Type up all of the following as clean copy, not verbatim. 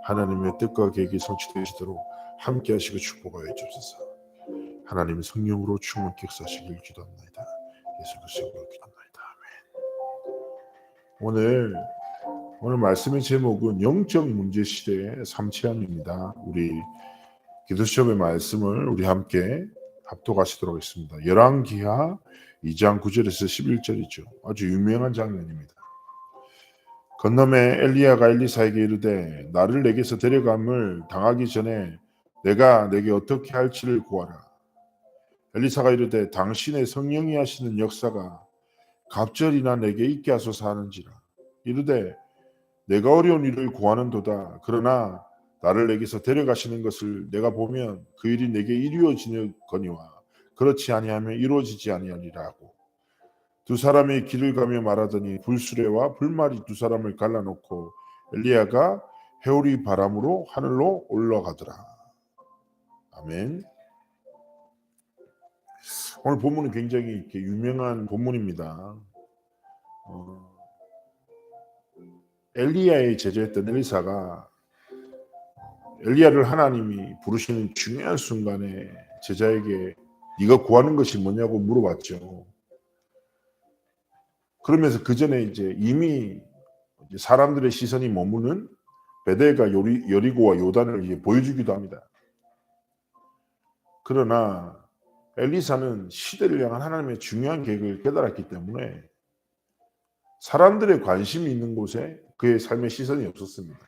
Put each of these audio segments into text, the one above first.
하나님의 뜻과 계획이 성취되시도록 함께 하시고 축복하여 주옵소서. 하나님의 성령으로 충만케 역사하시길 기도합니다. 예수 그리스도로 기도합니다. 아멘. 오늘 말씀의 제목은 영적 문제 시대의 삼체함입니다. 우리 기도시험의 말씀을 우리 함께 합독하시도록 하겠습니다. 열왕기하 2장 9절에서 11절이죠. 아주 유명한 장면입니다. 건너매 엘리야가 엘리사에게 이르되 나를 내게서 데려감을 당하기 전에 내가 내게 어떻게 할지를 구하라. 엘리사가 이르되 당신의 성령이 하시는 역사가 갑절이나 내게 있게 하소서 하는지라. 이르되 내가 어려운 일을 구하는도다. 그러나 나를 내게서 데려가시는 것을 내가 보면 그 일이 내게 이루어지거니와 그렇지 아니하면 이루어지지 아니하리라 하고 두 사람이 길을 가며 말하더니 불수레와 불말이 두 사람을 갈라놓고 엘리야가 해오리 바람으로 하늘로 올라가더라. 아멘. 오늘 본문은 굉장히 이렇게 유명한 본문입니다. 엘리야의 제자였던 엘리사가 엘리야를 하나님이 부르시는 중요한 순간에 제자에게 네가 구하는 것이 뭐냐고 물어봤죠. 그러면서 그 전에 이미 사람들의 시선이 머무는 베델과 여리고와 요단을 보여주기도 합니다. 그러나 엘리사는 시대를 향한 하나님의 중요한 계획을 깨달았기 때문에 사람들의 관심이 있는 곳에 그의 삶의 시선이 없었습니다.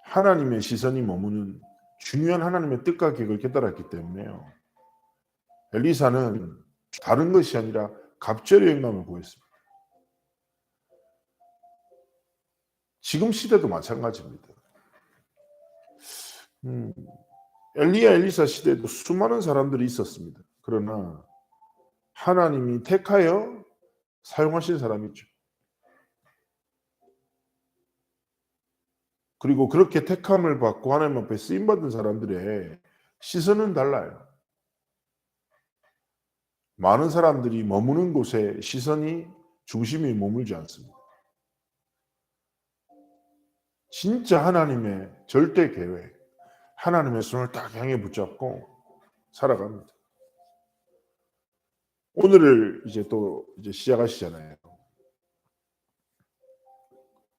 하나님의 시선이 머무는 중요한 하나님의 뜻과 계획을 깨달았기 때문에요. 엘리사는 다른 것이 아니라 갑절의 영감을 구했습니다. 지금 시대도 마찬가지입니다. 엘리야 엘리사 시대에도 수많은 사람들이 있었습니다. 그러나 하나님이 택하여 사용하신 사람이죠. 그리고 그렇게 택함을 받고 하나님 앞에 쓰임받은 사람들의 시선은 달라요. 많은 사람들이 머무는 곳에 시선이 중심이 머물지 않습니다. 진짜 하나님의 절대 계획, 하나님의 손을 딱 향해 붙잡고 살아갑니다. 오늘을 또 시작하시잖아요.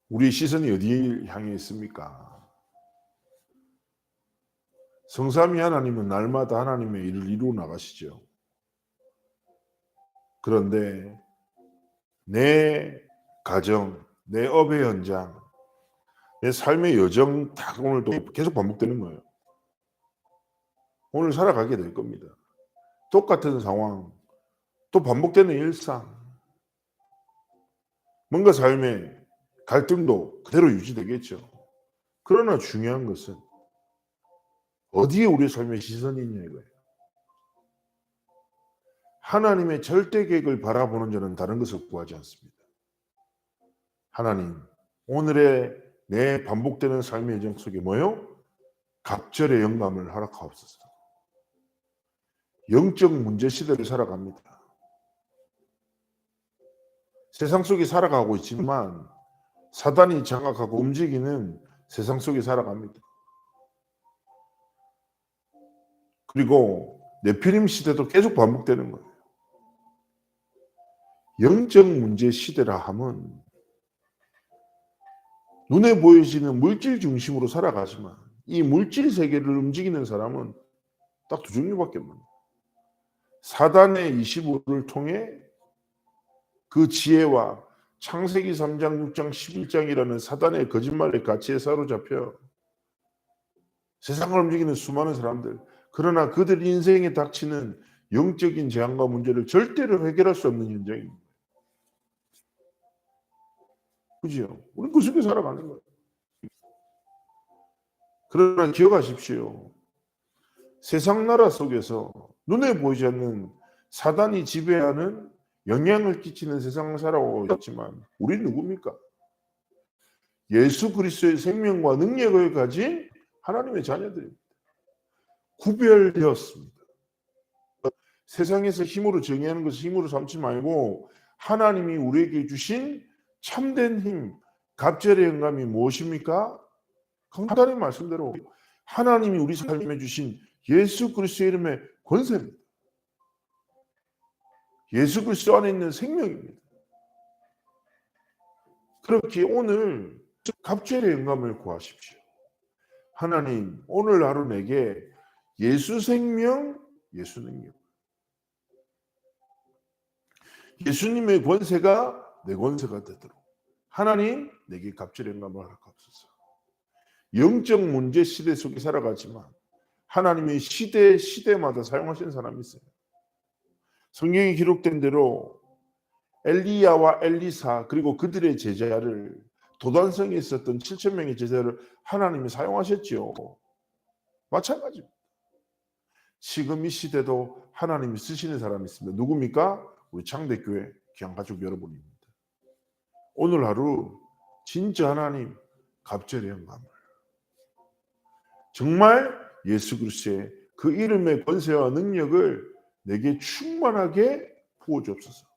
우리 시선이 어디에 향해 있습니까? 성삼위 하나님은 날마다 하나님의 일을 이루어 나가시죠. 그런데 내 가정, 내 업의 현장, 내 삶의 여정 다 오늘도 계속 반복되는 거예요. 오늘 살아가게 될 겁니다. 똑같은 상황, 또 반복되는 일상. 뭔가 삶의 갈등도 그대로 유지되겠죠. 그러나 중요한 것은 어디에 우리 삶의 시선이 있냐 이거예요. 하나님의 절대 계획을 바라보는 자는 다른 것을 구하지 않습니다. 하나님, 오늘의 내 반복되는 삶의 여정 속에 뭐요? 갑절의 영감을 허락하옵소서. 영적 문제 시대를 살아갑니다. 세상 속에 살아가고 있지만 사단이 장악하고 움직이는 세상 속에 살아갑니다. 그리고 네피림 시대도 계속 반복되는 거예요. 영적 문제 시대라 함은 눈에 보여지는 물질 중심으로 살아가지만 이 물질 세계를 움직이는 사람은 딱 두 종류밖에 없습니다. 사단의 25를 통해 그 지혜와 창세기 3장, 6장, 11장이라는 사단의 거짓말의 가치에 사로잡혀 세상을 움직이는 수많은 사람들, 그러나 그들 인생에 닥치는 영적인 재앙과 문제를 절대로 해결할 수 없는 현장입니다. 그죠? 우리는 그 속에 살아가는 거예요. 그러나 기억하십시오. 세상 나라 속에서 눈에 보이지 않는 사단이 지배하는 영향을 끼치는 세상을 살아오고 있지만 우리는 누굽니까? 예수 그리스도의 생명과 능력을 가진 하나님의 자녀들입니다. 구별되었습니다. 세상에서 힘으로 정의하는 것을 힘으로 삼지 말고 하나님이 우리에게 주신 참된 힘, 갑절의 영감이 무엇입니까? 간단히 말씀대로 하나님이 우리 삶에 주신 예수 그리스도의 이름의 권세입니다. 예수 그리스도 안에 있는 생명입니다. 그렇게 오늘 갑절의 영감을 구하십시오. 하나님, 오늘 하루 내게 예수 생명, 예수 능력, 예수님의 권세가 내 권세가 되도록 하나님 내게 갑절의 영감을 허락하옵소서. 영적 문제 시대 속에 살아가지만 하나님의 시대마다 사용하시는 사람이 있어요. 성경에 기록된 대로 엘리야와 엘리사 그리고 그들의 제자를, 도단성에 있었던 7,000명의 제자를 하나님이 사용하셨지요. 마찬가지입니다. 지금 이 시대도 하나님이 쓰시는 사람이 있습니다. 누굽니까? 우리 창대교회 귀한가족 여러분입니다. 오늘 하루 진짜 하나님 갑절의 영감을, 정말 예수 그리스도의 그 이름의 권세와 능력을 내게 충만하게 부어주옵소서.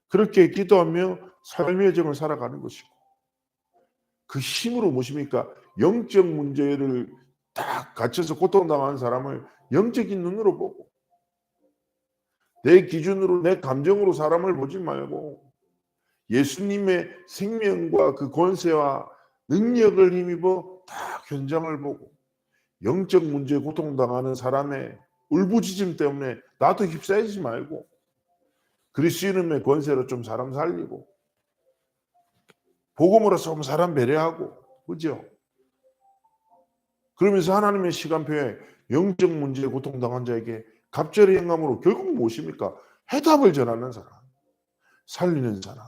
그렇게 기도하며 삶의 여정을 살아가는 것이고, 그 힘으로 무엇입니까? 영적 문제를 딱 갇혀서 고통당하는 사람을 영적인 눈으로 보고, 내 기준으로 내 감정으로 사람을 보지 말고 예수님의 생명과 그 권세와 능력을 힘입어 딱 현장을 보고, 영적 문제에 고통당하는 사람의 울부짖음 때문에 나도 휩싸이지 말고 그리스도 이름의 권세로 좀 사람 살리고, 복음으로 좀 사람 배려하고, 그죠? 그러면서 하나님의 시간표에 영적 문제에 고통당한 자에게 갑절의 영감으로 결국 무엇입니까? 해답을 전하는 사람, 살리는 사람.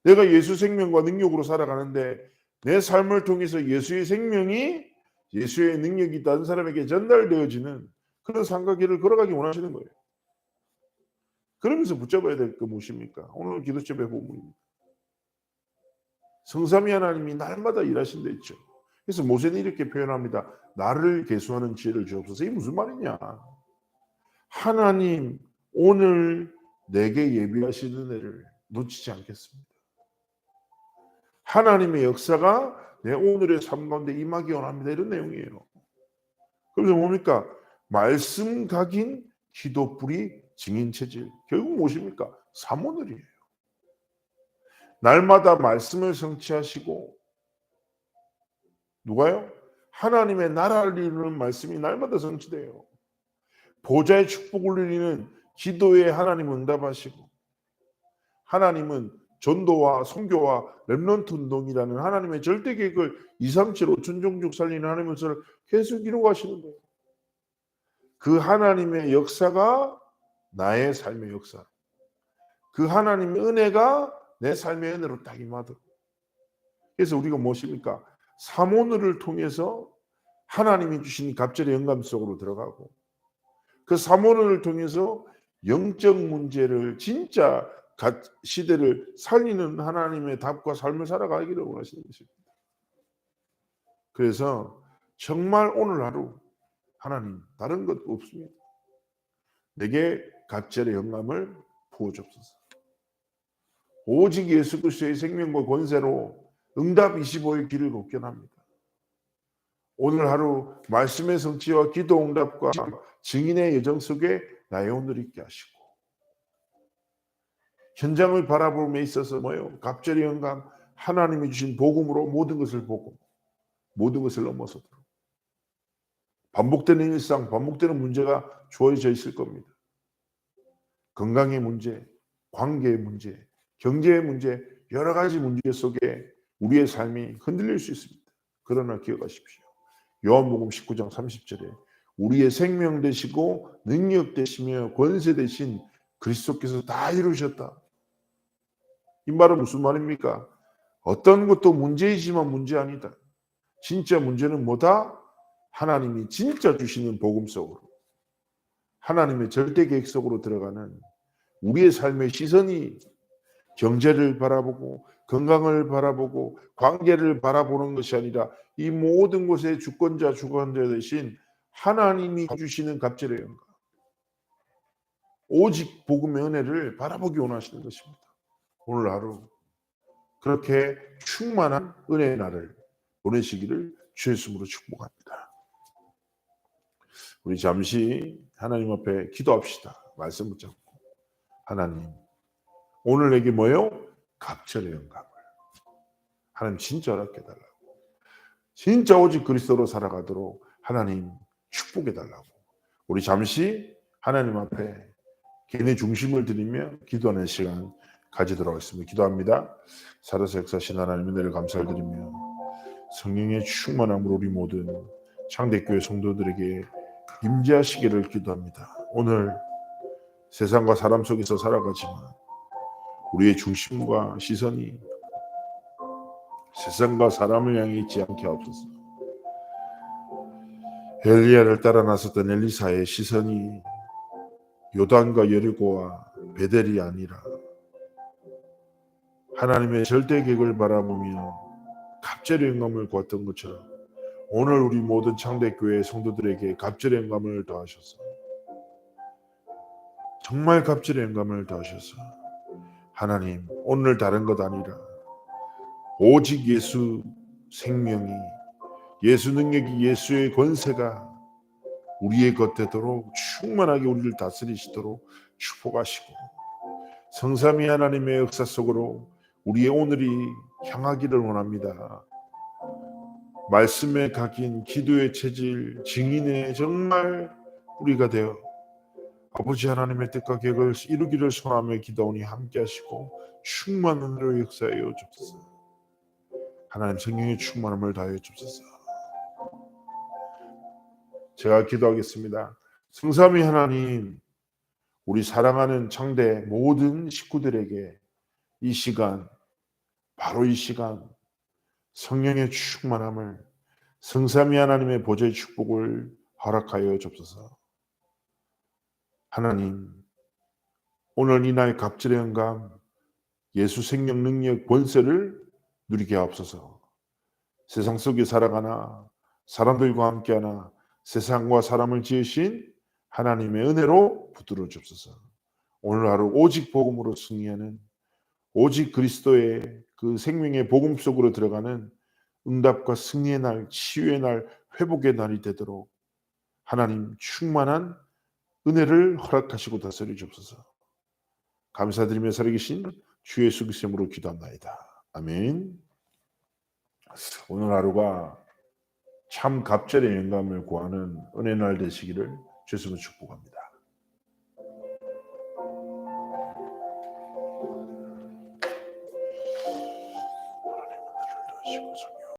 내가 예수 생명과 능력으로 살아가는데 내 삶을 통해서 예수의 생명이, 예수의 능력이 다른 사람에게 전달되어지는 그런 삶과 길을 걸어가기 원하시는 거예요. 그러면서 붙잡아야 될 거 무엇입니까? 오늘 기도집의 본문입니다. 성삼위 하나님이 날마다 일하신다 했죠. 그래서 모세는 이렇게 표현합니다. 나를 계수하는 지혜를 주옵소서. 이게 무슨 말이냐? 하나님 오늘 내게 예비하신 은혜를 놓치지 않겠습니다. 하나님의 역사가 내 오늘의 삶 가운데 임하기 원합니다. 이런 내용이에요. 그래서 뭡니까? 말씀 각인, 기도 뿌리, 증인 체질. 결국 무엇입니까? 사모늘이에요. 날마다 말씀을 성취하시고, 누가요? 하나님의 나라를 이루는 말씀이 날마다 성취돼요. 보좌의 축복을 누리는 기도에 하나님 응답하시고, 하나님은 전도와 선교와 렘넌트 운동이라는 하나님의 절대 계획을 237 5천종족 살리는 하나님의 역사를 계속 이루어가시는 거예요. 그 하나님의 역사가 나의 삶의 역사, 그 하나님의 은혜가 내 삶의 은혜로 딱 임하도록. 그래서 우리가 무엇입니까? 사모늘을 통해서 하나님이 주신 갑절의 영감 속으로 들어가고, 그 사모늘을 통해서 영적 문제를, 진짜 시대를 살리는 하나님의 답과 삶을 살아가기를 원하시는 것입니다. 그래서 정말 오늘 하루 하나님 다른 것 없습니다. 내게 갑절의 영감을 부어주옵소서. 오직 예수 그리스도의 생명과 권세로 응답 25의 길을 걷게 합니다. 오늘 하루 말씀의 성취와 기도 응답과 증인의 여정 속에 나의 오늘 있게 하시고, 현장을 바라봄에 있어서 뭐예요? 갑절의 영감, 하나님이 주신 복음으로 모든 것을 보고 모든 것을 넘어서도록. 반복되는 일상, 반복되는 문제가 주어져 있을 겁니다. 건강의 문제, 관계의 문제, 경제의 문제, 여러 가지 문제 속에 우리의 삶이 흔들릴 수 있습니다. 그러나 기억하십시오. 요한복음 19장 30절에 우리의 생명 되시고 능력 되시며 권세 되신 그리스도께서 다 이루셨다. 이 말은 무슨 말입니까? 어떤 것도 문제이지만 문제 아니다. 진짜 문제는 뭐다? 하나님이 진짜 주시는 복음 속으로, 하나님의 절대 계획 속으로 들어가는 우리의 삶의 시선이 경제를 바라보고 건강을 바라보고 관계를 바라보는 것이 아니라 이 모든 것의 주권자 대신 하나님이 주시는 갑절의 영감, 오직 복음의 은혜를 바라보기 원하시는 것입니다. 오늘 하루 그렇게 충만한 은혜의 날을 보내시기를 주 예수님으로 축복합니다. 우리 잠시 하나님 앞에 기도합시다. 말씀 붙잡고. 하나님, 오늘 내게 뭐요? 갑절의 영감을. 하나님 진짜 허락해 달라고. 진짜 오직 그리스도로 살아가도록 하나님 축복해 달라고. 우리 잠시 하나님 앞에 개인의 중심을 드리며 기도하는 시간 가지도록 하겠습니다. 기도합니다. 살아서 역사하신 하나님의 은혜를 감사를 드리며 성령의 충만함으로 우리 모든 창대교회 성도들에게 임재하시기를 기도합니다. 오늘 세상과 사람 속에서 살아가지만 우리의 중심과 시선이 세상과 사람을 향해 있지 않게 하옵소서. 엘리야를 따라 나섰던 엘리사의 시선이 요단과 여리고와 베델이 아니라 하나님의 절대 계획을 바라보며 갑절의 영감을 구했던 것처럼 오늘 우리 모든 창대교회 성도들에게 갑절의 영감을 더하셔서 정말 갑절의 영감을 더하셔서 하나님 오늘 다른 것 아니라 오직 예수 생명이 예수 능력이 예수의 권세가 우리의 것 되도록 충만하게 우리를 다스리시도록 축복하시고 성삼위 하나님의 역사 속으로 우리의 오늘이 향하기를 원합니다. 말씀에 각인 기도의 체질 증인의 정말 우리가 되어 아버지 하나님의 뜻과 계획을 이루기를 소원하며 기도하오니 함께 하시고 충만한 은혜로 역사하여 주옵소서. 하나님 성령의 충만함을 다하여 주옵소서. 제가 기도하겠습니다. 성삼위 하나님, 우리 사랑하는 창대 모든 식구들에게 이 시간, 바로 이 시간 성령의 충만함을 성삼위 하나님의 보좌의 축복을 허락하여 주옵소서. 하나님, 오늘 이날 갑절의 영감 예수 생명 능력 권세를 누리게 하옵소서. 세상 속에 살아가나 사람들과 함께하나 세상과 사람을 지으신 하나님의 은혜로 붙들어 주옵소서. 오늘 하루 오직 복음으로 승리하는 오직 그리스도의 그 생명의 복음 속으로 들어가는 응답과 승리의 날, 치유의 날, 회복의 날이 되도록 하나님 충만한 은혜를 허락하시고 다스려 주옵소서. 감사드리며 살아계신 주 예수 그리스도의 이름으로 기도합나이다. 아멘. 오늘 하루가 참 갑절의 영감을 구하는 은혜 날 되시기를 주님으로 축복합니다.